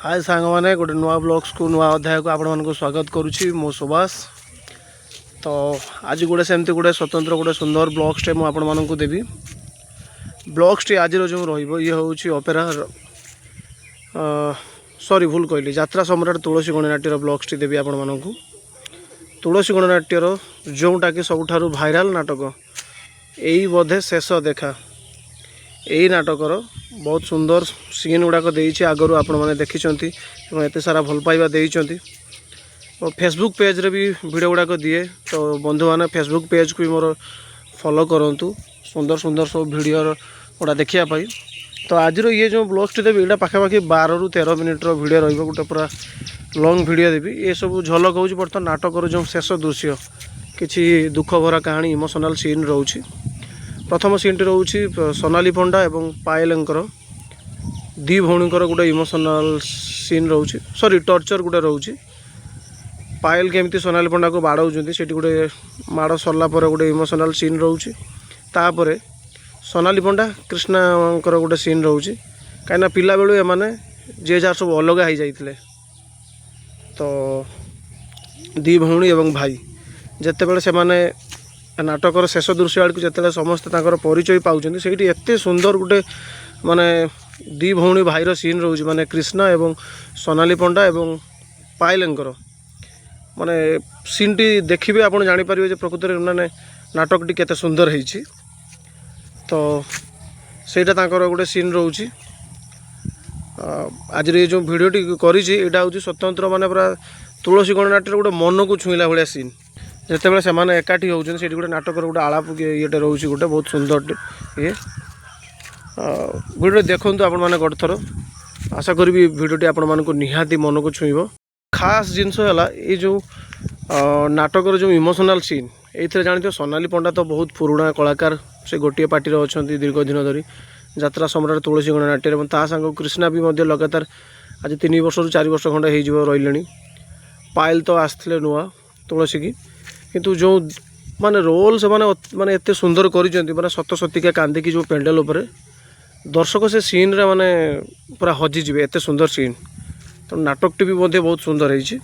हाय सांग मैंने गोटे नुआ ब्लॉग्स को नुआ अध्याय को आपण मानक स्वागत करुच्ची मो सुभाष। तो आज गोटे सेमती गोटे स्वतंत्र गोटे सुंदर ब्लॉग्सटे मुझे आपण मानक देवी। ब्लॉग्सटी आज जो रही ये हूँ अपेरा सॉरी भूल कहली यात्रा सम्राट तुलसी गणनाट्यर ब्लॉग्सटी देवी आपण मानक। तुलसी गणनाट्यर जोटा कि सबुठारु भाइराल नाटक यही बोधे शेष देखा यही नाटकर बहुत सुंदर सीन गुड़ाक देती आगु आपण मैंने देखी एत सारा भल पाइबा देती। और फेसबुक पेज रे भी वीडियो गुड़ाक दिए तो बंधु मैंने फेसबुक पेज को भी मोर फॉलो करूँ सुंदर सुंदर सब वीडियो गुड़ा देखापी। तो आज ये जो ब्लॉग्सटी देवी यहाँ पाखापाखि 12 ରୁ 13 मिनिट्र वीडियो रही गोटे पूरा लॉन्ग वीडियो देवी। ये सब झलक हो बर्तमान नाटकर जो शेष दृश्य किसी दुख भरा कहानी इमोशनल सीन रोचे। प्रथम सीन टी रोचे सोनाली पंडा एवं पायलंकर दी भौणीकर गोटे इमोशनल सीन रोचे सॉरी टर्चर गोटे रोचे। पायल केमती सोनाली पंडा को बाड़ाऊँ से गोटे माड़ सरला गोटे इमोशनल सीन रोचे। तापर सोनाली पंडा कृष्णाकर गोटे सीन रोचे कहीं पिला बेलू एमाने जे जार सब अलग हो जाते तो दी भौणी एवं भाई जितेबाला से माने नाटकर शेष दृश्य आड़ को जिते समस्त परिचय पाँच से एत सुंदर गोटे माने दी भौणी भाईर सीन रोचे माने कृष्णा एवं सोनाली पंडा एवं पायलंकर माने सीन टी देखिए आप जापर प्रकृत में माने नाटकटी केते सुंदर होती। तो सेटा गोटे सीन रोचे। आज ये जो भिडटी करा हूँ स्वतंत्र माने पूरा तुलसी गणनाट्य गोटे मन को छुईला भाया सीन जिते से एकाठी होती गोटे नाटक गोटे आलाप ये रोचे गोटे बहुत सुंदर ये भिडियो देखूँ आपण मैंने गोटे थर आशा करी भिडियोटी आपण मानक निहाती मन को छुईब। खास जिनस ये जो नाटकर जो इमोशनल सीन ये जानते सोनाली पंडा तो बहुत पुराणा कलाकार से गोटे पार्टी अच्छा दीर्घ दिन धरी यात्रा सम्राट तुलसी गणनाट्य सांग कृष्णा भी लगातार आज 3 वर्ष 4 वर्ष खंडे हो रही। पायल तो आसते नुआ तुलसी की किंतु जो माने रोल से माने एत सुंदर कर सत सतिका कांदिकी जो पेंडल उपर दर्शक से सीन रे माने पूरा हजिजे एत सुंदर सीन। तो नाटकटी भी बहुत सुंदर है।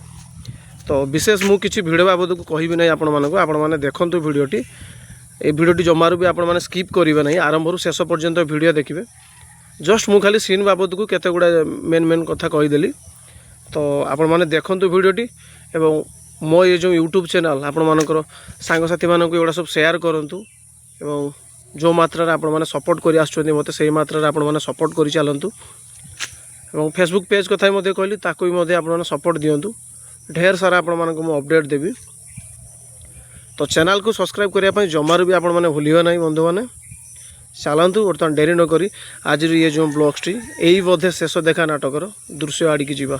तो विशेष मु किसी भिड बाबद को कहि ना आपण मैंने देखूँ भिडियोटी ये भिडियोटी जमारू भी आपण मैंने स्किप करेंगे ना आरंभ रू शेष पर्यंत भिडियो देखिए। जस्ट मु खाली सीन बाबद को केते गुड़ा मेन मेन कथा कहीदेली। तो आपण मैंने देखूँ भिडियोटी एवं मो ये जो यूट्यूब चैनल आपण मानकर सांगसाथी मानक एगुड़ा सब शेयर करूँ एवं जो मात्रा आपण मैंने सपोर्ट कर मत से मात्रा आपण मैंने सपोर्ट कर चलतु। एवं फेसबुक पेज कथा भी कहली ताकू भी आप सपोर्ट दिंतु ढेर सारा आपण मानक मु अपडेट देवी। तो चैनल को सब्सक्राइब करने जमारू भी आपण मैंने भूलिए ना बंधु मैंने चलतु बर्तमान डेरी न करी आज ये जो ब्लॉग्सटी यही बोधे शेष देखा नाटकर दृश्य आड़िकी जीवा।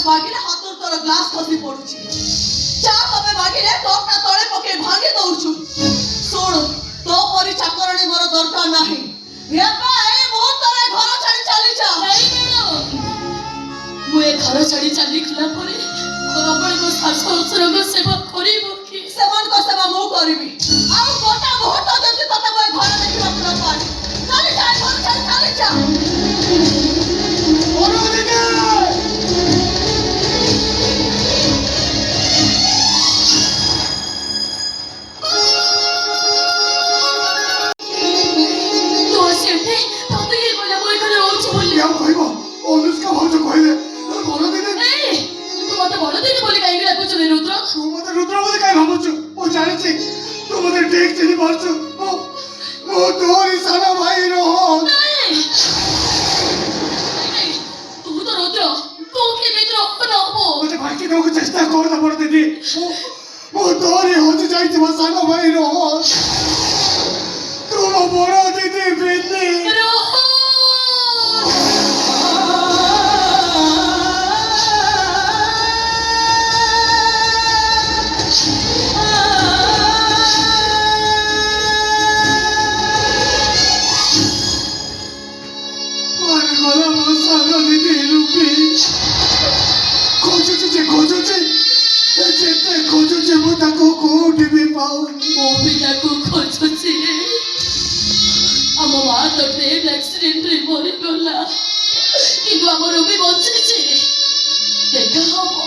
मागिले हाथों तोर ग्लास खसी पड़ुची चा तबे मागिले टोपना तळे पके भांगे दउछु सोड तो परी चाकरणी मोर दरकार नाही ये भाई बहुत तरे घर छाड़ी चली जा नहीं मैडम मुए घर छाड़ी चली खला परे अपन को सासु ससुर को सेवा करिबो की सेवन को सेवा मु करिबी आ गोटा भोट जति तते मोय घर देखि रखला पानी चली जा घर चली যা। ତୁ ଆସି ଏଠି ତତେ କିଏ କହିଲା ମୁଁ ଏখানে ରହୁଛି ବୋଲି? ଆଉ କହିବ ଅନୁଷ୍କା ଭାଉଜ କହିଲେ ବଡ ଦିଦି ଏଇ, ତୁ ମତେ ବଡ ଦିଦି ବୋଲି କାହିଁକି ଡାକୁଛୁ ରେ ରୁଦ୍ର? ତୁ ମତେ ରୁଦ୍ର ବୋଲି କାଇଁ ଭାବୁଛୁ? ମୁଁ ଜାଣିଛି ତୁ ମତେ ଠିକ ଚିହ୍ନି ପାରୁଛୁ। ମୁଁ ତୋରି ସାନ ଭାଇ ରୋହନ। ନାଇଁ, ତୁ ତ ରୁଦ୍ର, ତୁ କେମିତି ରକ୍ତ ନବୁ? ମତେ ବାକି ଦେବାକୁ ଚେଷ୍ଟା କର ନା ବଡ ଦିଦି। ମୁଁ ତୋରି ହଜି ଯାଇଥିବା ସାନ ଭାଇ ରୋହନ। ତୁ ମୋ ବଡ ଦିଦି ବିନ୍ନି। ରୋହନ! ଗଲା ମୋ ସାନ ଦିଦି ରୂପୀ। ଖୋଜୁଛି ଯେ ଖୋଜୁଛି, ଯେତେ ଖୋଜୁଛି ମୁଁ ତାକୁ କୋଉଠି ବି ପାଉନି। ମୁଁ ବି ତାକୁ ଖୋଜୁଛି। ଆମ ମା ତ ଟ୍ରେନ୍ ଆକ୍ସିଡେଣ୍ଟରେ ମରିଗଲା, କିନ୍ତୁ ଆମ ରୁବି ବଞ୍ଚିଛି। ଦେଖା ହବ,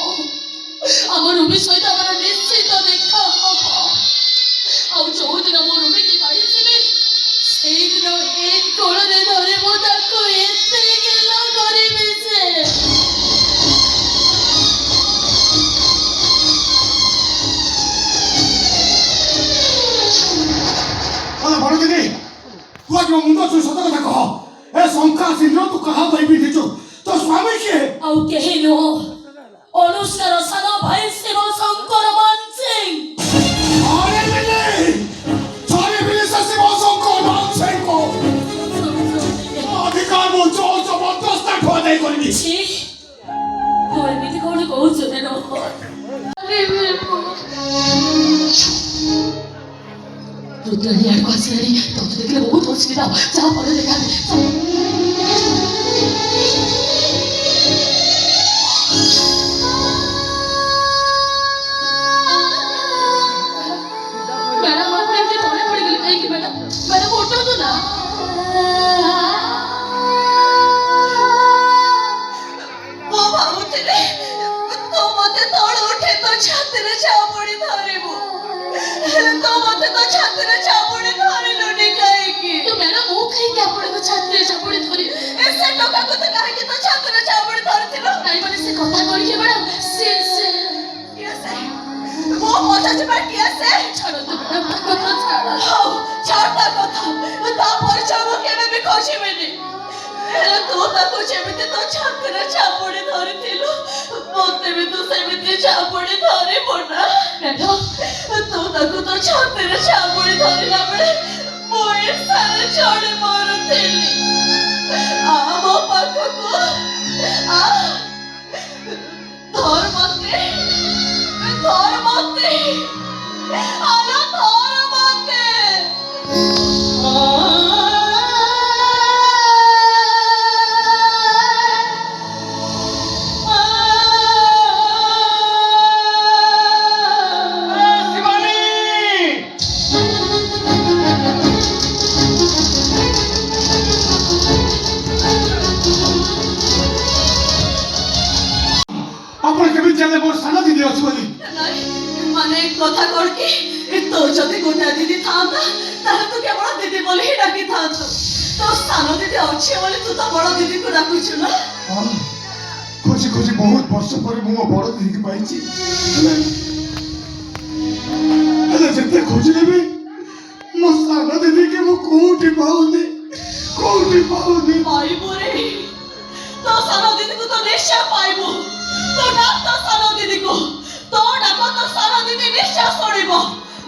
ଆମ ରୁବି ସହିତ ଆମର ନିଶ୍ଚିତ ଦେଖା ହବ। ଆଉ ଯୋଉଦିନ ମୁଁ ରୁବିକି ପାଇଯିବି, ସେଇଦିନ ଏ କୋଳରେ ଧରି ମୁଁ ତାକୁ ଏତେ ଗେଲ କରିବି ଯେ। ବଡ ଦିଦି, ତୁ ଆଜି ମୋ ମୁଣ୍ଡ ଛୁଇଁ ସତ କଥା କହ। ଏ ଶଙ୍ଖା ସିନ୍ଦୁର ତୁ କାହା ପାଇଁ ପିନ୍ଧିଛୁ? ତୋ ସ୍ୱାମୀ କିଏ? ଆଉ କେହି ନୁହଁ, ଅନୁଷ୍କାର ସାନ ଭାଇ ଶିବ ଶଙ୍କର ମାନସିଂ। ଆରେ ଦିଦି, ଛାଡ଼ି ବିଲି ସେ ଶିବ ଶଙ୍କର ମାନସିଂଙ୍କୁ। ଅଧିକାର ମୁଁ ଜୋର ଜବରଦସ୍ତ ତାକୁ ଆଦାୟ କରିବି। ଛି, ତୁ ଏମିତି କଣ କହୁଛୁ ରେ ରୋହନ? ରୁଦ୍ରାଣୀ ଆଡ଼କୁ ଆସିଲାଣି, ତତେ ଦେଖିଲେ ବହୁତ ଅସୁବିଧା ହବ। ଯାହା ପରେ ଦେଖାବେ। ମ୍ୟାଡାମ ଆପଣ ଏମିତି ତଳେ ପଡ଼ିଗଲେ କାହିଁକି ମ୍ୟାଡାମ? ମ୍ୟାଡାମ ଉଠନ୍ତୁ ନା। ମୁଁ ଭାବୁଥିଲି ତୁ ମତେ ତଳୁ ଉଠେଇ ତୋ ଛାତିରେ ଚାପୁଡ଼ି ଧରିବୁ, ହେଲେ ତୁ ମତେ ତୋ ଛାତିରେ ଚାପୁଡ଼ି ଧରିଲୁନି କାହିଁକି? ତ ମ୍ୟାଡାମ ମୁଁ କାହିଁକି ଆପଣଙ୍କ ଛାତିରେ ଚାପୁଡ଼ି ଧରିବି? ସେ ଟୋକାକୁ ତୁ କାହିଁକି ତୋ ଛାତିରେ ଚାପୁଡ଼ି ଧରିଥିଲୁ? ନାଇଁ ମାନେ ସେ କଥା କଣ କି ମ୍ୟାଡାମ? ସେ କିଏ ସେ? ମୁଁ ପଚାରୁଛି ବା କିଏ ସେ? ଛାଡ଼ନ୍ତୁ ମ୍ୟାଡାମ, ତା କଥା ଛାଡ଼। ହଉ ଛାଡ଼ ତା କଥା, ତା ପରିଚୟ ମୁଁ କେବେ ବି ଖୋଜିବିନି। ହେଲେ ତୁ ତାକୁ ଯେମିତି ତୋ ଛାତିରେ ଚାପୁଡ଼ି ଧରିଥିଲୁ, ମତେ ବି ତୁ ସେମିତି ଚାପୁଡ଼ି ଧରିବୁ ନା? ମ୍ୟାଡାମ, ତୁ ତାକୁ ତୋ ଛାତିରେ ଚାପୁଡ଼ି ଧରିଲା ବେଳେ ମୁଁ ଈର୍ଷାରେ ଚଢ଼ି ମରୁଥିଲି। ଆ ମୋ ପାଖକୁ ଆ, ଧର ମତେ, ଧର ମତେ, ଆଲୋ ଧର ମତେ। ଆପଣ କେମିତି ଜାଣିଲେ ମୋର ସାନ ଦିଦି ଅଛି ବୋଲି? ମାନେ କଥା କଣ କି, ତୋ ଯଦି ଗୋଟା ଦିଦି ଥାନ୍ତା ତାହେଲେ ତୁ କେବଳ ଦିଦି ବୋଲି ହିଁ ଡାକିଥାନ୍ତୁ। ତୋ ସାନ ଦିଦି ଅଛି ବୋଲି ତୁ ତ ବଡ ଦିଦିକୁ ଡାକୁଛୁ ନା? ଖୋଜି ଖୋଜି ବହୁତ ବର୍ଷ ପରେ ମୁଁ ମୋ ବଡ ଦିଦିକି ପାଇଛି। ହେଲେ ଯେତେ ଖୋଜିଲେ ବି ମୋ ସାନ ଦିଦିକି ମୁଁ କୋଉଠି ପାଉନି, କୋଉଠି ପାଉନି। ପାଇବୁ ରେ, ତୋ ସାନ ଦିଦିକୁ ତ ନିଶ୍ଚୟ ପାଇବୁ। ତୋ ଡାକ ତୋ ସାନ ଦିଦିକୁ, ତୋ ଡାକ ତୋ ସାନ ଦିଦି ନିଶ୍ଚୟ ଶୁଣିବ।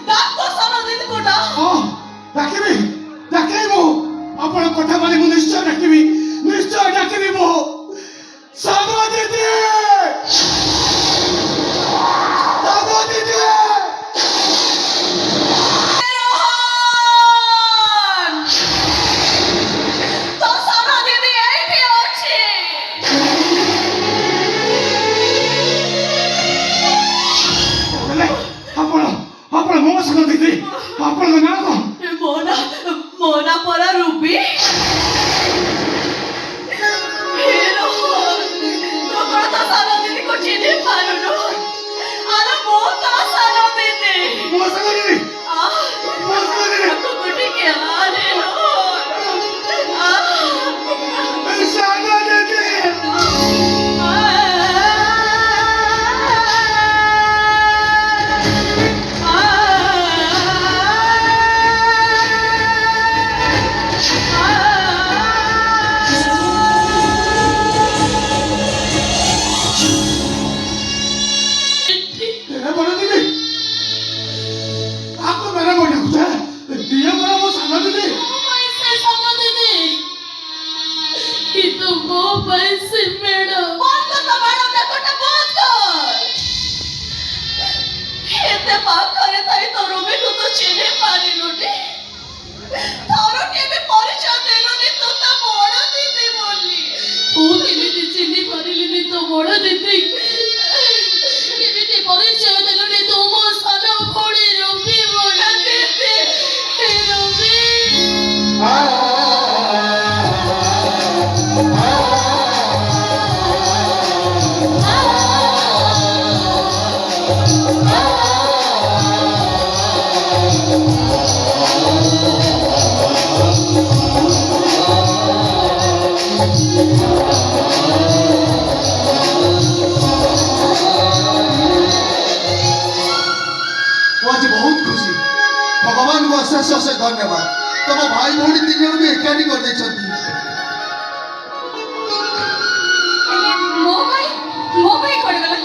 ଡାକ ତୋ ସାନ ଦିଦିକୁ ଡାକ। ହଁ, ଡାକିବି ଡାକିବି ମୁଁ। ଆପଣ କଥା ମାନି ମୁଁ ନିଶ୍ଚୟ ଡାକିବି, ନିଶ୍ଚୟ ଡାକିବି ମୁଁ। ସାନ ଦିଦି, ସାନ ଦିଦି। ରୋହନ, ତୋ ସାନ ଦିଦି ଏଇଠି ଅଛି। ଆପଣ ଆପଣ ମୋ ସାନ ଦିଦି, ଆପଣଙ୍କ ନାଁ କଣ? ମୋ ନା ପରା ରୁବି। ମୋ ପାଇଁ ସେ ମ୍ୟାଡମ୍। ବନ୍ଦ କର ତ ମ୍ୟାଡମ୍ ଦେଖଟା ବନ୍ଦ କର। ଏତେ ପାଖରେ ଥାଇ ତୋ ରୁବିକୁ ତୁ ଚିହ୍ନି ପାରିଲୁନି। ଥରଟିଏ ବି ପରିଚୟ ଦେଲୁନି ତୁ ତା ବଡ଼ ଦିଦି ବୋଲି। ମୁଁ କେମିତି ଚିହ୍ନି ପାରିଲିନି ତୋ ବଡ଼ ଦିଦି? କେମିତି ପରିଚୟ ଦେଲୁନି ତୁ ମୋ ସାନ ଭଉଣୀ ରବି ବୋଲି? ଦିଦି ରବି ମୁଁ ଆଜି ବହୁତ ଖୁସି। ଭଗବାନଙ୍କୁ ଅଶେଷ ଅଶେଷ ଧନ୍ୟବାଦ। ତମ ଭାଇ ଭଉଣୀ ତିନି ଜଣଙ୍କୁ ଏକାଠି କରିଦେଇଛନ୍ତି। ମୋ ଭାଇ କୁଆଡ଼େ ଗଲା?